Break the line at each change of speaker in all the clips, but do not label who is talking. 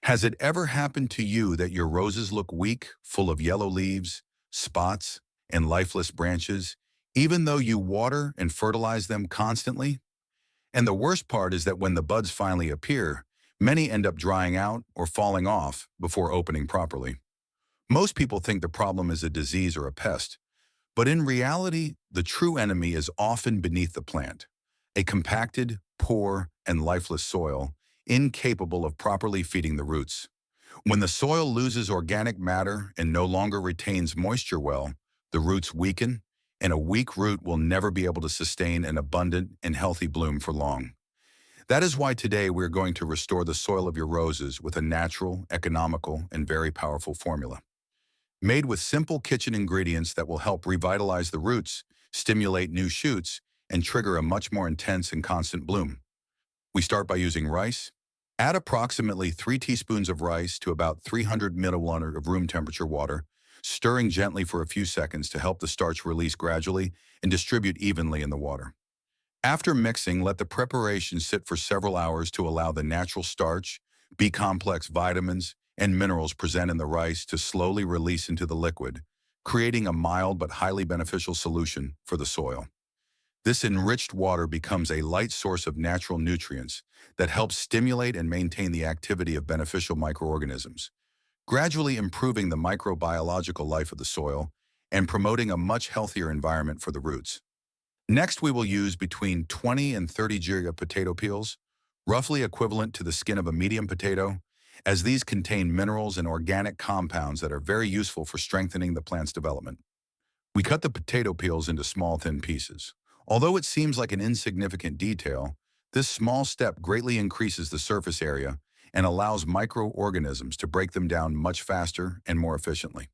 Has it ever happened to you that your roses look weak, full of yellow leaves, spots, and lifeless branches, even though you water and fertilize them constantly? And the worst part is that when the buds finally appear, many end up drying out or falling off before opening properly. Most people think the problem is a disease or a pest, but in reality, the true enemy is often beneath the plant, a compacted, poor, and lifeless soil, incapable of properly feeding the roots. When the soil loses organic matter and no longer retains moisture well, the roots weaken, and a weak root will never be able to sustain an abundant and healthy bloom for long. That is why today we're going to restore the soil of your roses with a natural, economical, and very powerful formula. Made with simple kitchen ingredients that will help revitalize the roots, stimulate new shoots, and trigger a much more intense and constant bloom. We start by using rice. Add approximately 3 teaspoons of rice to about 300 milliliters of room temperature water, stirring gently for a few seconds to help the starch release gradually and distribute evenly in the water. After mixing, let the preparation sit for several hours to allow the natural starch, B-complex vitamins, and minerals present in the rice to slowly release into the liquid, creating a mild but highly beneficial solution for the soil. This enriched water becomes a light source of natural nutrients that helps stimulate and maintain the activity of beneficial microorganisms, gradually improving the microbiological life of the soil and promoting a much healthier environment for the roots. Next, we will use between 20 and 30 giga potato peels, roughly equivalent to the skin of a medium potato, as these contain minerals and organic compounds that are very useful for strengthening the plant's development. We cut the potato peels into small, thin pieces. Although it seems like an insignificant detail, this small step greatly increases the surface area and allows microorganisms to break them down much faster and more efficiently.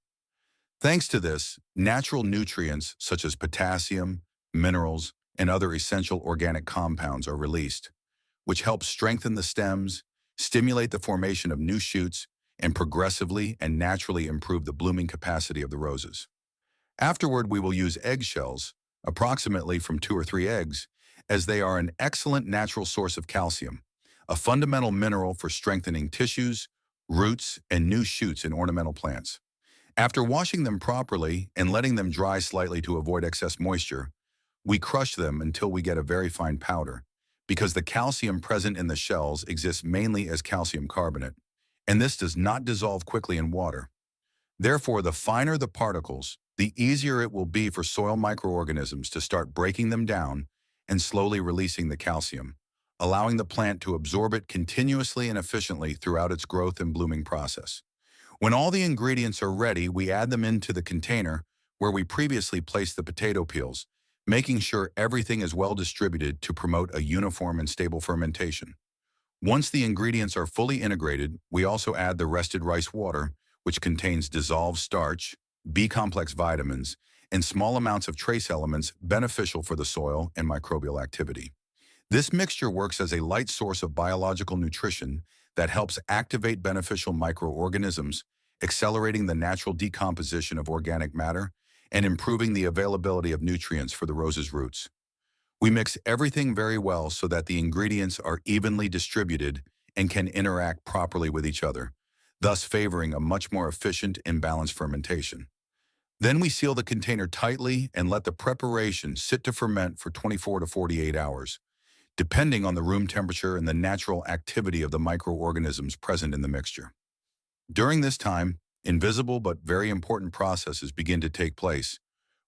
Thanks to this, natural nutrients such as potassium, minerals, and other essential organic compounds are released, which helps strengthen the stems, stimulate the formation of new shoots, and progressively and naturally improve the blooming capacity of the roses. Afterward, we will use eggshells, approximately from 2 or 3 eggs, as they are an excellent natural source of calcium, a fundamental mineral for strengthening tissues, roots, and new shoots in ornamental plants. After washing them properly and letting them dry slightly to avoid excess moisture, we crush them until we get a very fine powder, because the calcium present in the shells exists mainly as calcium carbonate, and this does not dissolve quickly in water. Therefore, the finer the particles, the easier it will be for soil microorganisms to start breaking them down and slowly releasing the calcium, allowing the plant to absorb it continuously and efficiently throughout its growth and blooming process. When all the ingredients are ready, we add them into the container where we previously placed the potato peels, making sure everything is well distributed to promote a uniform and stable fermentation. Once the ingredients are fully integrated, we also add the rested rice water, which contains dissolved starch, B-complex vitamins, and small amounts of trace elements beneficial for the soil and microbial activity. This mixture works as a light source of biological nutrition that helps activate beneficial microorganisms, accelerating the natural decomposition of organic matter and improving the availability of nutrients for the rose's roots. We mix everything very well so that the ingredients are evenly distributed and can interact properly with each other, thus favoring a much more efficient and balanced fermentation. Then we seal the container tightly and let the preparation sit to ferment for 24 to 48 hours, depending on the room temperature and the natural activity of the microorganisms present in the mixture. During this time, invisible but very important processes begin to take place,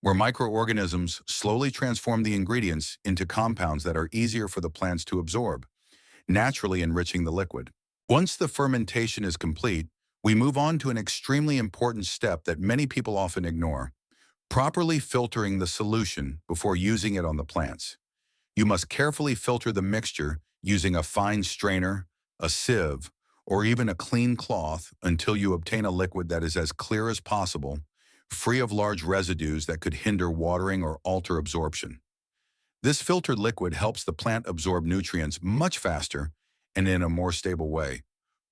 where microorganisms slowly transform the ingredients into compounds that are easier for the plants to absorb, naturally enriching the liquid. Once the fermentation is complete, we move on to an extremely important step that many people often ignore: properly filtering the solution before using it on the plants. You must carefully filter the mixture using a fine strainer, a sieve, or even a clean cloth until you obtain a liquid that is as clear as possible, free of large residues that could hinder watering or alter absorption. This filtered liquid helps the plant absorb nutrients much faster and in a more stable way,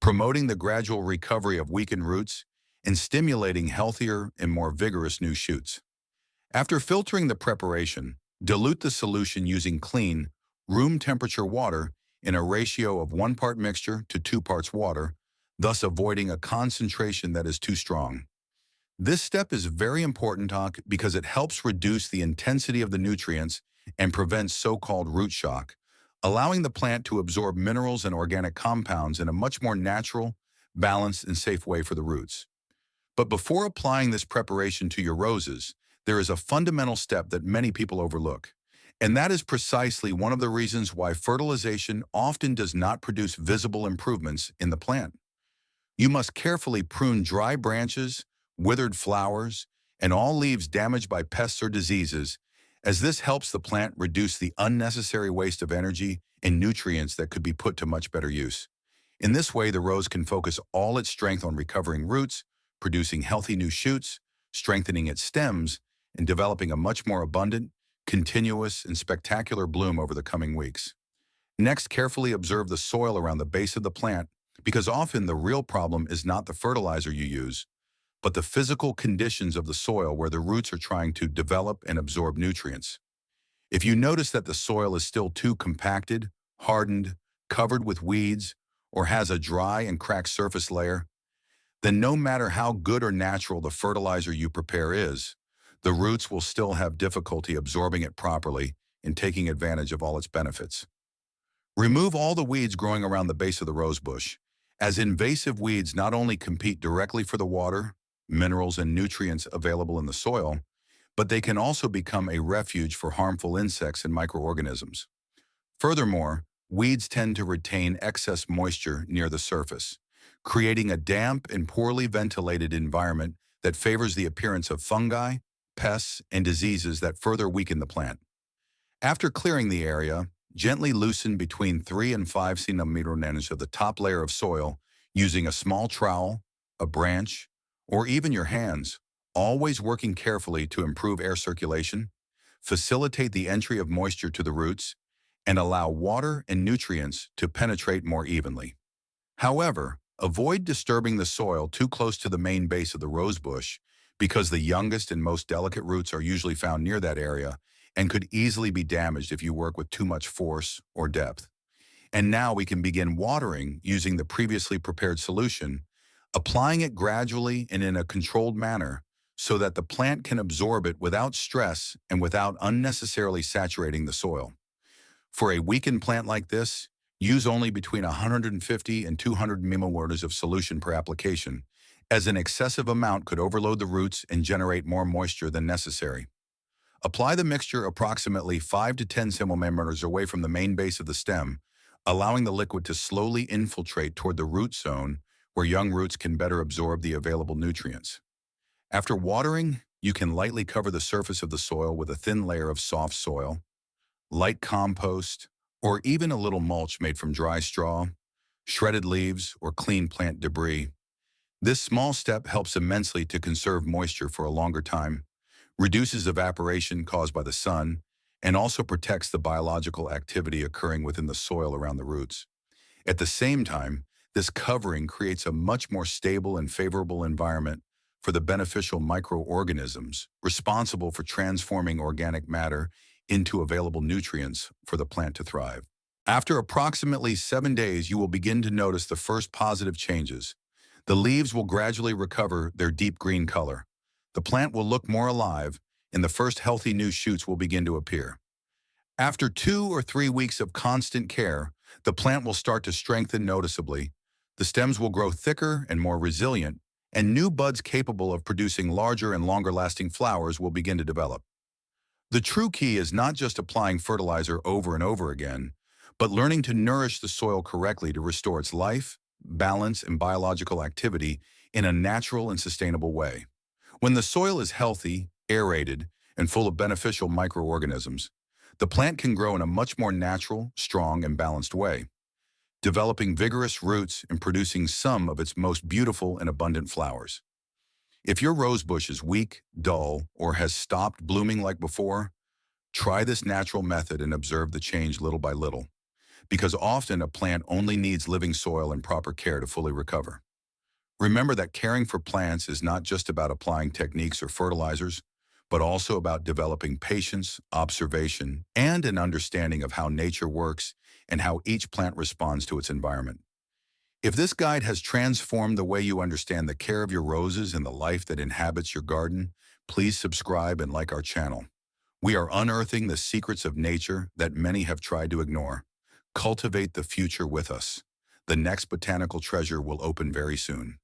promoting the gradual recovery of weakened roots and stimulating healthier and more vigorous new shoots. After filtering the preparation, dilute the solution using clean, room temperature water in a ratio of 1 part mixture to 2 parts water, thus avoiding a concentration that is too strong. This step is very important, Doc, because it helps reduce the intensity of the nutrients and prevents so-called root shock, allowing the plant to absorb minerals and organic compounds in a much more natural, balanced, and safe way for the roots. But before applying this preparation to your roses, there is a fundamental step that many people overlook. And that is precisely one of the reasons why fertilization often does not produce visible improvements in the plant. You must carefully prune dry branches, withered flowers, and all leaves damaged by pests or diseases, as this helps the plant reduce the unnecessary waste of energy and nutrients that could be put to much better use. In this way, the rose can focus all its strength on recovering roots, producing healthy new shoots, strengthening its stems, and developing a much more abundant, continuous, and spectacular bloom over the coming weeks. Next, carefully observe the soil around the base of the plant, because often the real problem is not the fertilizer you use, but the physical conditions of the soil where the roots are trying to develop and absorb nutrients. If you notice that the soil is still too compacted, hardened, covered with weeds, or has a dry and cracked surface layer, then no matter how good or natural the fertilizer you prepare is, the roots will still have difficulty absorbing it properly and taking advantage of all its benefits. Remove all the weeds growing around the base of the rose bush, as invasive weeds not only compete directly for the water, minerals, and nutrients available in the soil, but they can also become a refuge for harmful insects and microorganisms. Furthermore, weeds tend to retain excess moisture near the surface, creating a damp and poorly ventilated environment that favors the appearance of fungi, pests, and diseases that further weaken the plant. After clearing the area, gently loosen between 3 and 5 centimeters of the top layer of soil using a small trowel, a branch, or even your hands, always working carefully to improve air circulation, facilitate the entry of moisture to the roots, and allow water and nutrients to penetrate more evenly. However, avoid disturbing the soil too close to the main base of the rose bush, because the youngest and most delicate roots are usually found near that area and could easily be damaged if you work with too much force or depth. And now we can begin watering using the previously prepared solution, applying it gradually and in a controlled manner so that the plant can absorb it without stress and without unnecessarily saturating the soil. For a weakened plant like this, use only between 150 and 200 milliliters of solution per application, as an excessive amount could overload the roots and generate more moisture than necessary. Apply the mixture approximately 5 to 10 centimeters away from the main base of the stem, allowing the liquid to slowly infiltrate toward the root zone where young roots can better absorb the available nutrients. After watering, you can lightly cover the surface of the soil with a thin layer of soft soil, light compost, or even a little mulch made from dry straw, shredded leaves, or clean plant debris. This small step helps immensely to conserve moisture for a longer time, reduces evaporation caused by the sun, and also protects the biological activity occurring within the soil around the roots. At the same time, this covering creates a much more stable and favorable environment for the beneficial microorganisms responsible for transforming organic matter into available nutrients for the plant to thrive. After approximately 7 days, you will begin to notice the first positive changes. The leaves will gradually recover their deep green color. The plant will look more alive, and the first healthy new shoots will begin to appear. After 2 or 3 weeks of constant care, the plant will start to strengthen noticeably. The stems will grow thicker and more resilient, and new buds capable of producing larger and longer-lasting flowers will begin to develop. The true key is not just applying fertilizer over and over again, but learning to nourish the soil correctly to restore its life, balance, and biological activity in a natural and sustainable way. When the soil is healthy, aerated, and full of beneficial microorganisms, the plant can grow in a much more natural, strong, and balanced way, developing vigorous roots and producing some of its most beautiful and abundant flowers. If your rose bush is weak, dull, or has stopped blooming like before, try this natural method and observe the change little by little, because often a plant only needs living soil and proper care to fully recover. Remember that caring for plants is not just about applying techniques or fertilizers, but also about developing patience, observation, and an understanding of how nature works and how each plant responds to its environment. If this guide has transformed the way you understand the care of your roses and the life that inhabits your garden, please subscribe and like our channel. We are unearthing the secrets of nature that many have tried to ignore. Cultivate the future with us. The next botanical treasure will open very soon.